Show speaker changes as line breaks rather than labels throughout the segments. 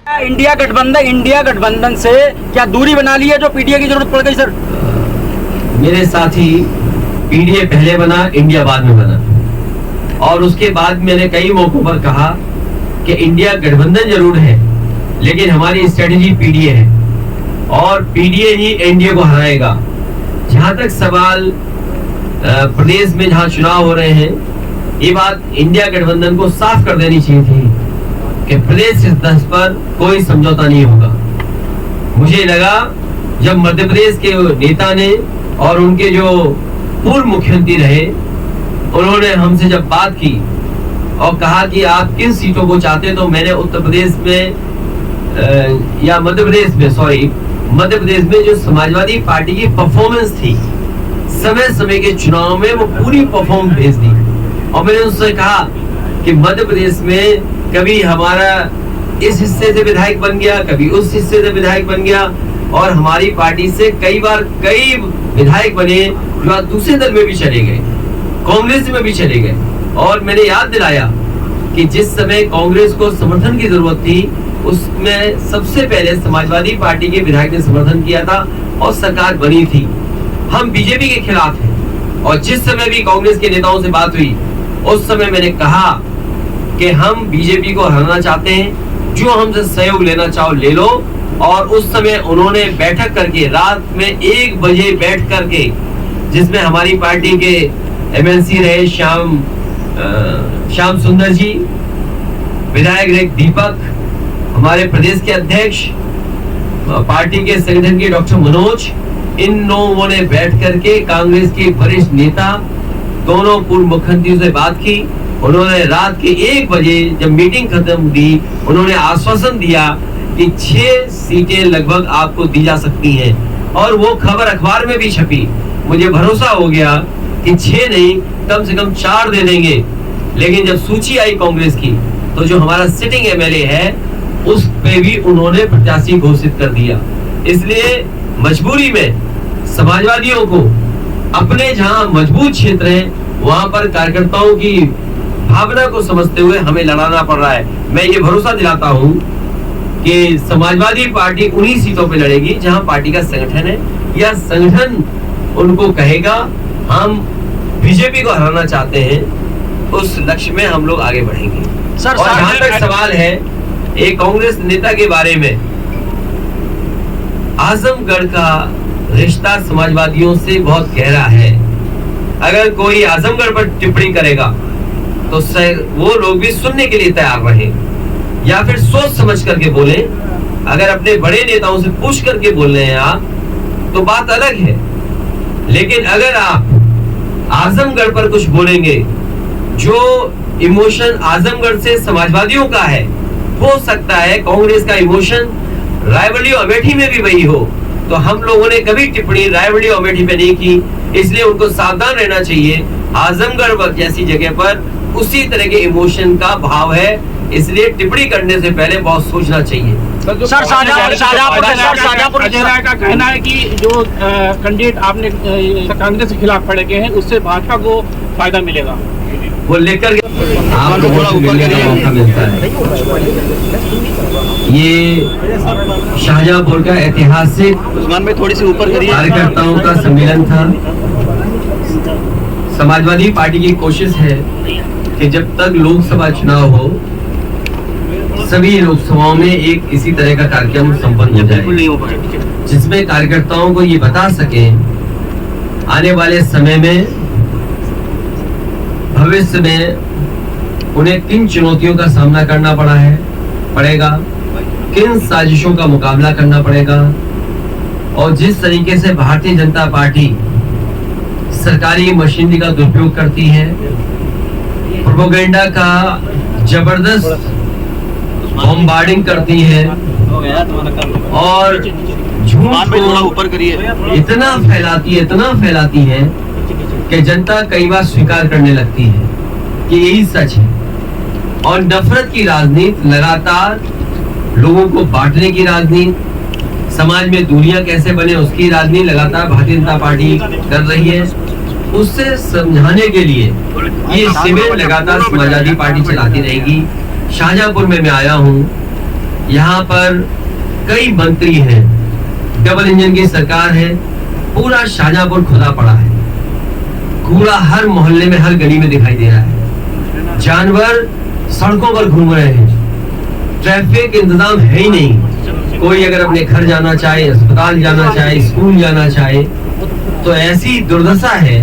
India गठबंधन से क्या दूरी बना ली है जो पीडीए की जरूरत पड़ गई सर?
मेरे साथी पीडीए पहले बना, इंडिया बाद में बना। और उसके बाद मैंने कई मौकों पर कहा कि इंडिया गठबंधन जरूर है लेकिन हमारी स्ट्रेटेजी पीडीए है और पीडीए ही एनडीए को हराएगा। जहां तक सवाल प्रदेश में जहां चुनाव हो रहे हैं, ये बात इंडिया गठबंधन को साफ कर देनी चाहिए थी कि प्रदेश स्तर पर कोई समझौता नहीं होगा। मुझे लगा जब मध्य प्रदेश के नेता ने और उनके जो पूर्व मुख्यमंत्री रहे, उन्होंने हमसे जब बात की और कहा कि आप किन सीटों को चाहते हैं, तो मैंने उत्तर प्रदेश में या मध्य प्रदेश में जो समाजवादी पार्टी की परफॉर्मेंस थी, समय समय के चुनाव में वो पूरी परफॉर्मेंस भेज दी। और मैंने उनसे कहा कि मध्य प्रदेश में कभी हमारा इस हिस्से से विधायक बन गया, कभी उस हिस्से से विधायक बन गया और हमारी पार्टी से कई बार कई विधायक बने जो दूसरे दल में भी चले गए, कांग्रेस में भी चले गए। और मैंने याद दिलाया कि जिस समय कांग्रेस को समर्थन की जरूरत थी, उसमें सबसे पहले समाजवादी पार्टी के विधायक ने समर्थन किया था और सरकार बनी थी। हम बीजेपी के खिलाफ हैं और जिस समय भी कांग्रेस के नेताओं से बात हुई, उस समय मैंने कहा कि हम बीजेपी को हराना चाहते हैं, जो हमसे सहयोग लेना चाहो ले लो। और उस समय उन्होंने बैठक करके रात में 1 बजे बैठ करके, जिसमें हमारी पार्टी के एमएलसी रहे श्याम सुंदर जी, विधायक रहे दीपक, हमारे प्रदेश के अध्यक्ष, पार्टी के संगठन के डॉक्टर मनोज, इन लोगों ने बैठ करके कांग्रेस के वरिष्ठ नेता दोनों पूर्व मुख्यमंत्रियों से बात की। उन्होंने रात के 1 बजे जब मीटिंग खत्म हुई, उन्होंने आश्वासन दिया कि 6 सीटें लगभग आपको दी जा सकती हैं और वो खबर अखबार में भी छपी। मुझे भरोसा हो गया कि 6 नहीं, कम से कम 4 दे देंगे। लेकिन जब सूची आई कांग्रेस की, तो जो हमारा सिटिंग एमएलए है उस पे भी उन्होंने प्रत्याशी घोषित कर दिया। इसलिए मजबूरी में समाजवादियों को अपने जहां मजबूत क्षेत्र है वहां पर कार्यकर्ताओं की भावना को समझते हुए हमें लड़ाना पड़ रहा है। मैं ये भरोसा दिलाता हूं कि समाजवादी पार्टी उन्हीं सीटों पे लड़ेगी जहां पार्टी का संगठन है या संगठन उनको कहेगा हम बीजेपी को हराना चाहते हैं, उस लक्ष्य में हम लोग आगे बढ़ेंगे। सर, और जहां तक सवाल है एक कांग्रेस नेता के बारे में, आजमगढ़ का रिश्ता समाजवादियों से बहुत गहरा है। अगर कोई आजमगढ़ पर टिप्पणी करेगा तो वो लोग भी सुनने के लिए तैयार रहे या फिर सोच समझ करके बोले। अगर अपने बड़े नेताओं से पूछ करके बोल रहे हैं आप, तो बात अलग है। लेकिन अगर आप आजमगढ़ पर कुछ बोलेंगे, जो इमोशन आजमगढ़ से समाजवादियों का है, हो सकता है कांग्रेस का इमोशन रायबरेली अमेठी में भी वही हो। तो हम लोगों ने कभी टिप्पणी रायबरेली अमेठी पे नहीं की, इसलिए उनको सावधान रहना चाहिए। आजमगढ़ जैसी जगह पर उसी तरह के इमोशन का भाव है, इसलिए टिप्पणी करने से पहले बहुत सोचना चाहिए।
सर, शाहजहांपुर
का कहना है कि जो कैंडिडेट आपने कांग्रेस के खिलाफ खड़े किए हैं, उससे भाजपा को फायदा मिलेगा।
वो लेकर आपको थोड़ा ऊपर का मौका मिलता है। ये शाहजहांपुर का ऐतिहासिक
थोड़ी सी ऊपर करिए
कार्यकर्ताओं का सम्मेलन था। समाजवादी पार्टी की कोशिश है कि जब तक लोकसभा चुनाव हो, सभी लोकसभाओं में एक इसी तरह का कार्यक्रम संपन्न हो जाए, जिसमें कार्यकर्ताओं को ये बता सके आने वाले समय में, भविष्य में उन्हें किन चुनौतियों का सामना करना पड़ेगा, किन साजिशों का मुकाबला करना पड़ेगा। और जिस तरीके से भारतीय जनता पार्टी सरकारी मशीनरी का दुरुपयोग करती है, प्रोपेगेंडा का जबरदस्त बॉम्बार्डिंग करती है और झूठ को इतना फैलाती है कि जनता कई बार स्वीकार करने लगती है कि यही सच है। और नफरत की राजनीति, लगातार लोगों को बांटने की राजनीति, समाज में दूरियां कैसे बने उसकी राजनीति लगातार भारतीय जनता पार्टी कर रही है। उससे समझाने के लिए ये शिविर लगातार समाजवादी पार्टी चलाती रहेगी। शाहजहांपुर में मैं आया हूँ यहाँ पर कई मंत्री हैं, डबल इंजन की सरकार है, पूरा शाहजहांपुर खुला पड़ा है, कूड़ा हर मोहल्ले में हर गली में दिखाई दे रहा है, जानवर सड़कों पर घूम रहे हैं, ट्रैफिक इंतजाम है ही नहीं। कोई अगर अपने घर जाना चाहे, अस्पताल जाना चाहे, स्कूल जाना चाहे तो ऐसी दुर्दशा है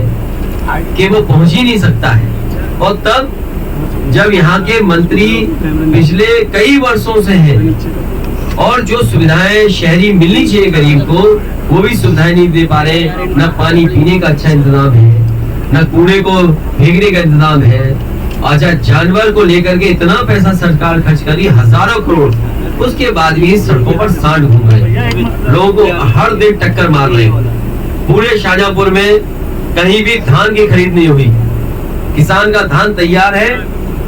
कि वो पहुंच ही नहीं सकता है। और तब जब यहाँ के मंत्री पिछले कई वर्षों से हैं और जो सुविधाएं शहरी मिलनी चाहिए गरीब को वो भी सुविधाएं नहीं दे पा रहे, न पानी पीने का अच्छा इंतजाम है, न कूड़े को फेंकने का इंतजाम है। अच्छा, जानवर को लेकर के इतना पैसा सरकार खर्च कर रही, हजारों करोड़, उसके बाद भी सड़कों पर सांड घूम रहे, लोगों को हर दिन टक्कर मार रहे। पूरे शाहजहांपुर में कहीं भी धान की खरीद नहीं हुई, किसान का धान तैयार है,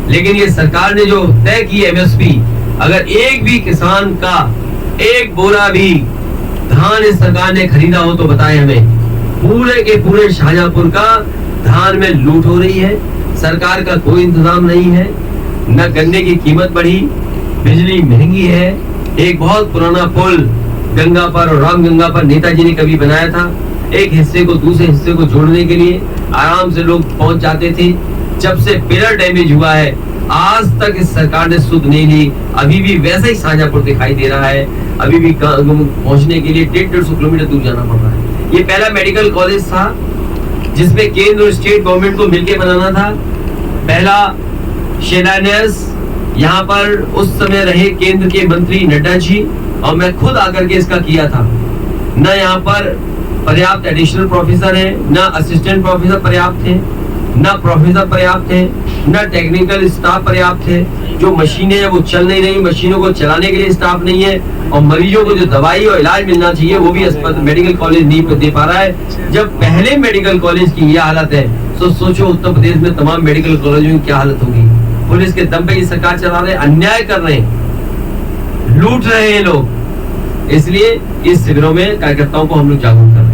लेकिन ये सरकार ने जो तय की एमएसपी, अगर एक भी किसान का एक बोरा भी धान इस सरकार ने खरीदा हो तो बताएं हमें। पूरे के पूरे शाहजहांपुर का धान में लूट हो रही है, सरकार का कोई इंतजाम नहीं है, न गन्ने की कीमत बढ़ी, बिजली महंगी है। एक बहुत पुराना पुल गंगा पर और रामगंगा पर नेताजी ने कभी बनाया था, एक हिस्से को दूसरे हिस्से को जोड़ने के लिए आराम से लोग पहुंच जाते थे। जब से पिलर डैमेज हुआ है आज तक इस सरकार ने सुध नहीं ली, अभी भी वैसा ही शाहजहांपुर दिखाई दे रहा है, अभी भी पहुंचने के लिए 150 किलोमीटर दूर जाना पड़ रहा है। ये पहला मेडिकल कॉलेज था जिसमें केंद्र और स्टेट गवर्नमेंट को मिलकर बनाना था। पहला शिलान्यास यहाँ पर उस समय रहे केंद्र के मंत्री नड्डा जी और मैं खुद आकर के इसका किया था। न यहाँ पर पर्याप्त एडिशनल प्रोफेसर है, न असिस्टेंट प्रोफेसर पर्याप्त है, न प्रोफेसर पर्याप्त है, न टेक्निकल स्टाफ पर्याप्त है। जो मशीनें हैं वो चल नहीं रही, मशीनों को चलाने के लिए स्टाफ नहीं है और मरीजों को जो दवाई और इलाज मिलना चाहिए वो भी मेडिकल कॉलेज नहीं दे पा रहा है। जब पहले मेडिकल कॉलेज की यह हालत है तो सोचो उत्तर प्रदेश में तमाम मेडिकल कॉलेजों की क्या हालत होगी। पुलिस के दम पे ये सरकार चला रहे, अन्याय कर रहे हैं, लूट रहे हैं लोग। इसलिए इस शिविरों में कार्यकर्ताओं को हम लोग जागरूक कर रहे हैं।